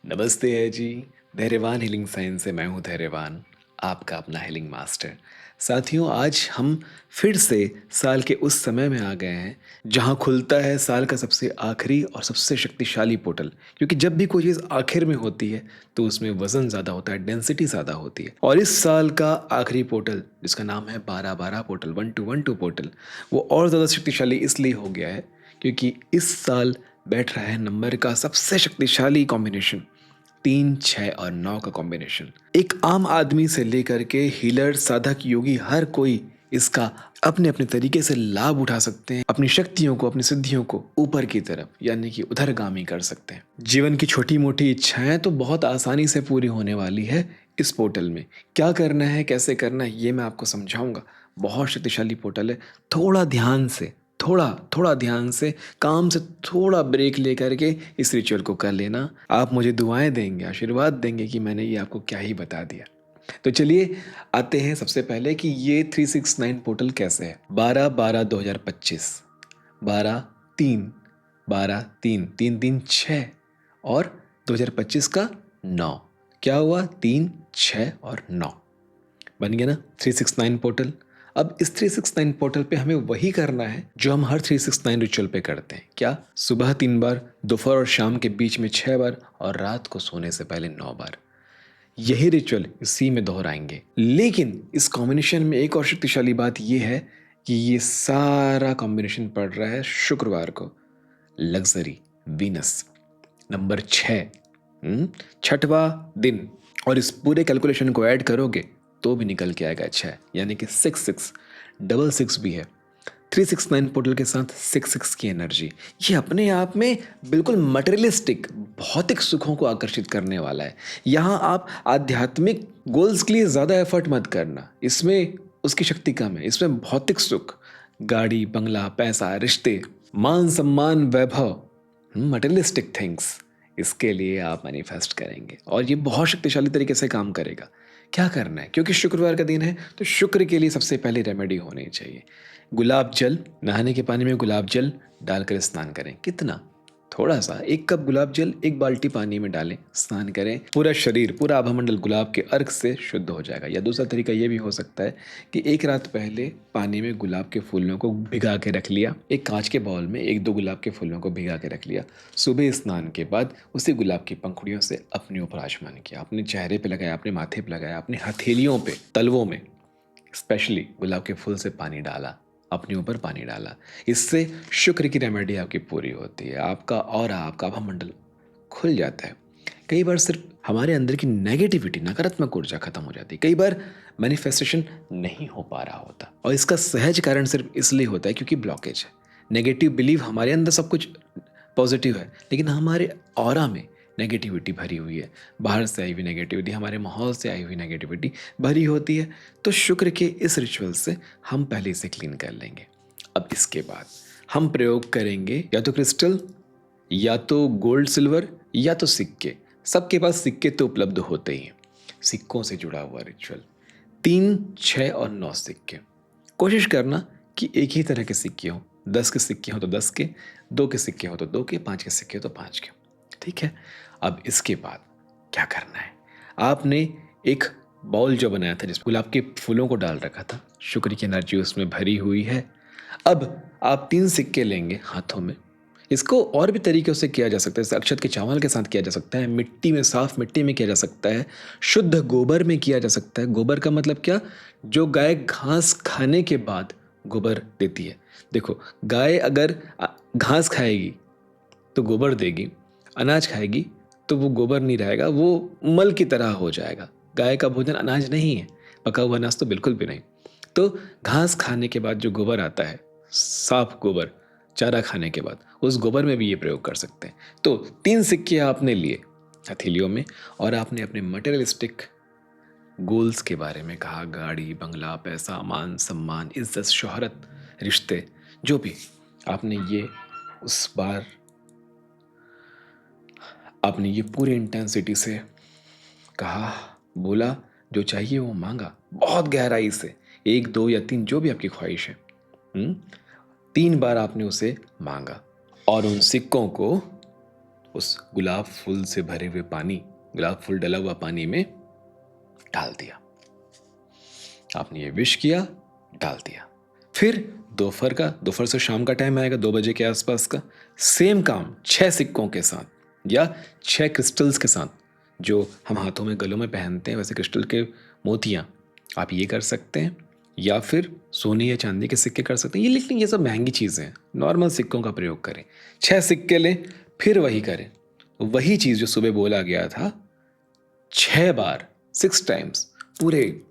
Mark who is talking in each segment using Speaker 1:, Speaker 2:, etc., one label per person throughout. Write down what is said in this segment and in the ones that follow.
Speaker 1: नमस्ते है जी। धैर्यवान हीलिंग साइंस से मैं हूँ धैर्यवान, आपका अपना हीलिंग मास्टर। साथियों, आज हम फिर से साल के उस समय में आ गए हैं जहाँ खुलता है साल का सबसे आखिरी और सबसे शक्तिशाली पोर्टल। क्योंकि जब भी कोई चीज़ आखिर में होती है तो उसमें वजन ज़्यादा होता है, डेंसिटी ज़्यादा होती है। और इस साल का आखिरी पोर्टल जिसका नाम है 12-12 पोर्टल, 1212 पोर्टल, वो और ज़्यादा शक्तिशाली इसलिए हो गया है क्योंकि इस साल बैठ रहा है नंबर का सबसे शक्तिशाली कॉम्बिनेशन, 3, 6 और 9 का कॉम्बिनेशन। एक आम आदमी से लेकर के हीलर, साधक, योगी, हर कोई इसका अपने अपने तरीके से लाभ उठा सकते हैं, अपनी शक्तियों को, अपनी सिद्धियों को ऊपर की तरफ यानी कि उधरगामी कर सकते हैं। जीवन की छोटी मोटी इच्छाएं तो बहुत आसानी से पूरी होने वाली है इस पोर्टल में। क्या करना है, कैसे करना है, ये मैं आपको समझाऊंगा। बहुत शक्तिशाली पोर्टल है। थोड़ा ध्यान से, थोड़ा थोड़ा ध्यान से, काम से थोड़ा ब्रेक लेकर के इस रिचुअल को कर लेना। आप मुझे दुआएं देंगे, आशीर्वाद देंगे कि मैंने ये आपको क्या ही बता दिया। तो चलिए आते हैं सबसे पहले कि ये 369 पोर्टल कैसे है। 12-12-2025, 12-3, 12-3, 3-3-6 और 2025 का 9। क्या हुआ? 3, 6 और 9 बन गया ना 369 पोर्टल। अब इस 369 पोर्टल पे हमें वही करना है जो हम हर 369 रिचुअल पे करते हैं। क्या? सुबह 3 बार, दोपहर और शाम के बीच में 6 बार और रात को सोने से पहले 9 बार। यही रिचुअल इसी में दोहराएंगे। लेकिन इस कॉम्बिनेशन में एक और शक्तिशाली बात यह है कि ये सारा कॉम्बिनेशन पड़ रहा है शुक्रवार को, लग्जरी वीनस, नंबर 6, छठवां दिन। और इस पूरे कैलकुलेशन को ऐड करोगे तो भी निकल के आएगा 6, यानी कि 6666 भी है। 369 पोर्टल के साथ 66 की एनर्जी, ये अपने आप में बिल्कुल मटेरियलिस्टिक भौतिक सुखों को आकर्षित करने वाला है। यहाँ आप आध्यात्मिक गोल्स के लिए ज़्यादा एफर्ट मत करना, इसमें उसकी शक्ति कम है। इसमें भौतिक सुख, गाड़ी, बंगला, पैसा, रिश्ते, मान सम्मान, वैभव, मटेरियलिस्टिक थिंग्स, इसके लिए आप मैनिफेस्ट करेंगे और ये बहुत शक्तिशाली तरीके से काम करेगा। क्या करना है? क्योंकि शुक्रवार का दिन है तो शुक्र के लिए सबसे पहले रेमेडी होनी चाहिए। गुलाब जल, नहाने के पानी में गुलाब जल डालकर स्नान करें। कितना? थोड़ा सा, 1 कप गुलाब जल 1 बाल्टी पानी में डालें, स्नान करें। पूरा शरीर, पूरा आभामंडल गुलाब के अर्क से शुद्ध हो जाएगा। या दूसरा तरीका ये भी हो सकता है कि 1 रात पहले पानी में गुलाब के फूलों को भिगा के रख लिया, एक कांच के बाउल में 1-2 गुलाब के फूलों को भिगा के रख लिया। सुबह स्नान के बाद उसी गुलाब की पंखुड़ियों से अपने ऊपर आचमन किया, अपने चेहरे पे लगाया, अपने माथे पे लगाया, अपने हथेलियों पे, तलवों में स्पेशली गुलाब के फूल से पानी डाला, अपने ऊपर पानी डाला। इससे शुक्र की रेमेडी आपकी पूरी होती है। आपका ऑरा, आपका आभामंडल खुल जाता है। कई बार सिर्फ हमारे अंदर की नेगेटिविटी, नकारात्मक ऊर्जा खत्म हो जाती है। कई बार मैनिफेस्टेशन नहीं हो पा रहा होता और इसका सहज कारण सिर्फ इसलिए होता है क्योंकि ब्लॉकेज है। नेगेटिव बिलीव, हमारे अंदर सब कुछ पॉजिटिव है लेकिन हमारे ऑरा में नेगेटिविटी भरी हुई है। बाहर से आई हुई नेगेटिविटी, हमारे माहौल से आई हुई नेगेटिविटी भरी होती है। तो शुक्र के इस रिचुअल से हम पहले इसे क्लीन कर लेंगे। अब इसके बाद हम प्रयोग करेंगे या तो क्रिस्टल, या तो गोल्ड सिल्वर, या तो सिक्के। सबके पास सिक्के तो उपलब्ध होते ही हैं। सिक्कों से जुड़ा हुआ रिचुअल, 3, 6 और 9 सिक्के। कोशिश करना कि एक ही तरह के सिक्के हों। 10 के सिक्के हों तो 10 के, 2 के सिक्के हों तो 2 के, 5 के सिक्के हो तो 5 के। ठीक है। अब इसके बाद क्या करना है? आपने एक बाउल जो बनाया था जिसमें गुलाब के फूलों को डाल रखा था, शुक्र की एनर्जी उसमें भरी हुई है। अब आप 3 सिक्के लेंगे हाथों में। इसको और भी तरीक़ों से किया जा सकता है। जैसे अक्षत के चावल के साथ किया जा सकता है, मिट्टी में, साफ मिट्टी में किया जा सकता है, शुद्ध गोबर में किया जा सकता है। गोबर का मतलब क्या? जो गाय घास खाने के बाद गोबर देती है। देखो, गाय अगर घास खाएगी तो गोबर देगी, अनाज खाएगी तो वो गोबर नहीं रहेगा, वो मल की तरह हो जाएगा। गाय का भोजन अनाज नहीं है, पका हुआ अनाज तो बिल्कुल भी नहीं। तो घास खाने के बाद जो गोबर आता है, साफ गोबर, चारा खाने के बाद, उस गोबर में भी ये प्रयोग कर सकते हैं। तो 3 सिक्के आपने लिए हथेलियों में और आपने अपने मटेरियलिस्टिक गोल्स के बारे में कहा, गाड़ी, बंगला, पैसा, मान सम्मान, इज्जत, शोहरत, रिश्ते, जो भी आपने ये उस बार आपने ये पूरी इंटेंसिटी से कहा, बोला, जो चाहिए वो मांगा बहुत गहराई से, 1, 2 या 3 जो भी आपकी ख्वाहिश है। 3 बार आपने उसे मांगा और उन सिक्कों को उस गुलाब फूल से भरे हुए पानी, गुलाब फूल डला हुआ पानी में डाल दिया। आपने ये विश किया, डाल दिया। फिर दोपहर से शाम का टाइम आएगा, 2 बजे के आसपास का, सेम काम 6 सिक्कों के साथ या 6 क्रिस्टल्स के साथ, जो हम हाथों में गलों में पहनते हैं वैसे क्रिस्टल के मोतियाँ, आप ये कर सकते हैं। या फिर सोने या चांदी के सिक्के कर सकते हैं। ये लेकिन ये सब महंगी चीज़ें हैं, नॉर्मल सिक्कों का प्रयोग करें। 6 सिक्के लें, फिर वही करें, वही चीज़ जो सुबह बोला गया था, 6 बार, 6 टाइम्स, पूरे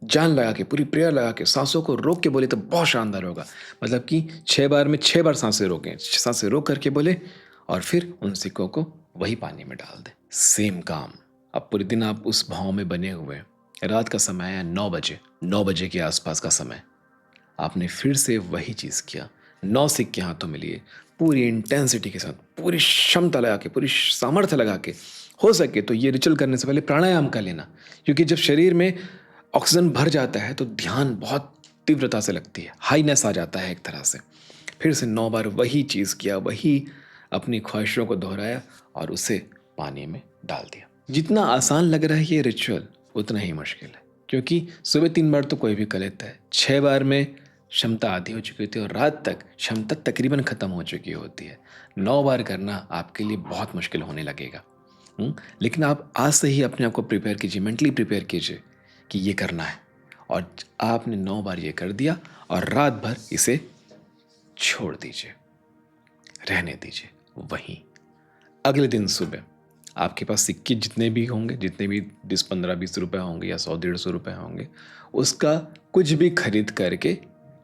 Speaker 1: जान लगा के, पूरी प्रेयर लगा के, सांसों को रोक के बोले तो बहुत शानदार होगा। मतलब कि 6 बार में 6 बार सांसें रोकें, सांसें रोक करके बोले और फिर उन सिक्कों को वही पानी में डाल दें। सेम काम। अब पूरे दिन आप उस भाव में बने हुए हैं। रात का समय है 9 बजे, 9 बजे के आसपास का समय, आपने फिर से वही चीज़ किया। 9 सिक्के हाथों में लिए, पूरी इंटेंसिटी के साथ, पूरी क्षमता लगा के, पूरी सामर्थ्य लगा के। हो सके तो ये रिचुअल करने से पहले प्राणायाम कर लेना, क्योंकि जब शरीर में ऑक्सीजन भर जाता है तो ध्यान बहुत तीव्रता से लगती है, हाईनेस आ जाता है एक तरह से। फिर से 9 बार वही चीज़ किया, वही अपनी ख्वाहिशों को दोहराया और उसे पानी में डाल दिया। जितना आसान लग रहा है ये रिचुअल, उतना ही मुश्किल है, क्योंकि सुबह 3 बार तो कोई भी कर लेता है, 6 बार में क्षमता आधी हो चुकी होती है और रात तक क्षमता तकरीबन ख़त्म हो चुकी होती है। 9 बार करना आपके लिए बहुत मुश्किल होने लगेगा। लेकिन आप आज से ही अपने आप को प्रिपेयर कीजिए, मेंटली प्रिपेयर कीजिए कि ये करना है, और आपने 9 बार ये कर दिया और रात भर इसे छोड़ दीजिए, रहने दीजिए वहीं। अगले दिन सुबह आपके पास सिक्के जितने भी होंगे, जितने भी 10, 15, 20 रुपए होंगे या 100, 150 रुपए होंगे, उसका कुछ भी खरीद करके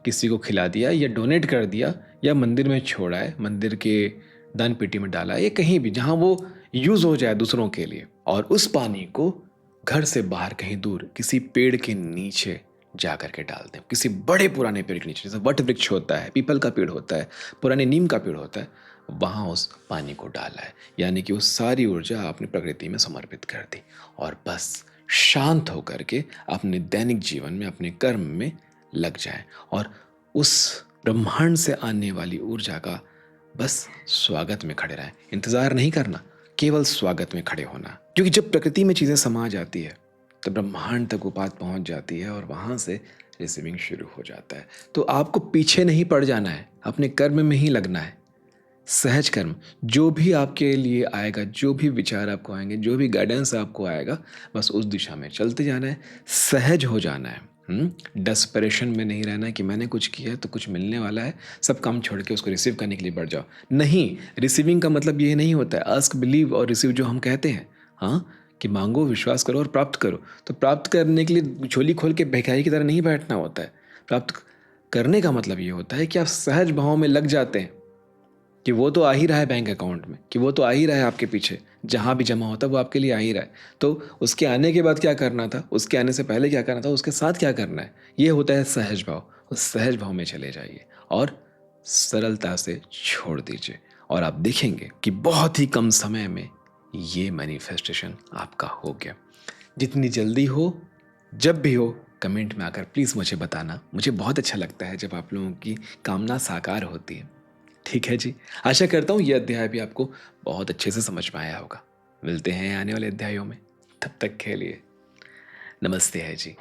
Speaker 1: किसी को खिला दिया या डोनेट कर दिया या मंदिर में छोड़ा है, मंदिर के दान पेटी में डाला है, या कहीं भी जहाँ वो यूज़ हो जाए दूसरों के लिए। और उस पानी को घर से बाहर कहीं दूर किसी पेड़ के नीचे जा कर के डाल दें, किसी बड़े पुराने पेड़ के नीचे, जैसे वट वृक्ष होता है, पीपल का पेड़ होता है, पुराने नीम का पेड़ होता है, वहाँ उस पानी को डाला है। यानी कि वो सारी ऊर्जा आपने प्रकृति में समर्पित कर दी और बस शांत होकर के अपने दैनिक जीवन में, अपने कर्म में लग जाए और उस ब्रह्मांड से आने वाली ऊर्जा का बस स्वागत में खड़े रहें। इंतज़ार नहीं करना, केवल स्वागत में खड़े होना, क्योंकि जब प्रकृति में चीज़ें समा जाती है तो ब्रह्मांड तक वो बात पहुँच जाती है और वहाँ से रिसीविंग शुरू हो जाता है। तो आपको पीछे नहीं पड़ जाना है, अपने कर्म में ही लगना है। सहज कर्म, जो भी आपके लिए आएगा, जो भी विचार आपको आएंगे, जो भी गाइडेंस आपको आएगा, बस उस दिशा में चलते जाना है, सहज हो जाना है। डेस्परेशन में नहीं रहना है कि मैंने कुछ किया है तो कुछ मिलने वाला है, सब काम छोड़ के उसको रिसीव करने के लिए बढ़ जाओ। नहीं, रिसीविंग का मतलब ये नहीं होता है आस्क, बिलीव और रिसीव जो हम कहते हैं, हाँ, कि मांगो, विश्वास करो और प्राप्त करो। तो प्राप्त करने के लिए झोली खोल के भिखारी की तरह नहीं बैठना होता है। प्राप्त करने का मतलब ये होता है कि आप सहज भाव में लग जाते हैं कि वो तो आ ही रहा है बैंक अकाउंट में, कि वो तो आ ही रहा है आपके पीछे, जहाँ भी जमा होता है वो आपके लिए आ ही रहा है। तो उसके आने के बाद क्या करना था, उसके आने से पहले क्या करना था, उसके साथ क्या करना है, ये होता है सहज भाव। उस सहज भाव में चले जाइए और सरलता से छोड़ दीजिए और आप देखेंगे कि बहुत ही कम समय में ये मैनिफेस्टेशन आपका हो गया। जितनी जल्दी हो, जब भी हो, कमेंट में आकर प्लीज़ मुझे बताना। मुझे बहुत अच्छा लगता है जब आप लोगों की कामना साकार होती है। ठीक है जी, आशा करता हूँ ये अध्याय भी आपको बहुत अच्छे से समझ में आया होगा। मिलते हैं आने वाले अध्यायों में, तब तक के लिए नमस्ते है जी।